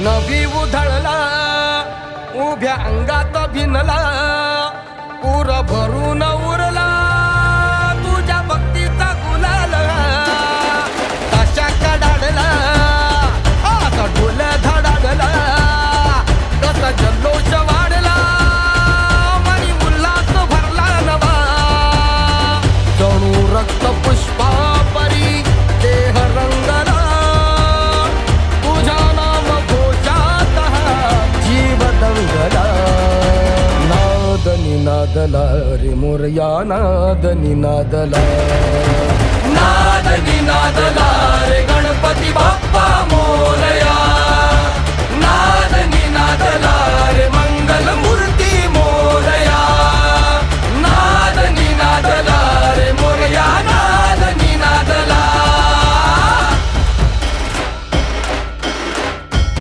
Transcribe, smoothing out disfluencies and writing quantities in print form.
नवी उधळला उभ्या अंगात भिनला पूर भरून उरला तुझ्या भक्तीचा गुलाल तशा कडाडला आता ढोल धडाडला कसा जल्लोष वाढला मनी उल्हास भरला नवा जणू रक्त पुष्पा परी देह रंगला तुझ्या नाम घोषात जीव दंगला नाद निनादला रे मोरया नाद निनादला नाद निनादला रे गणपती बाप्पा मोरया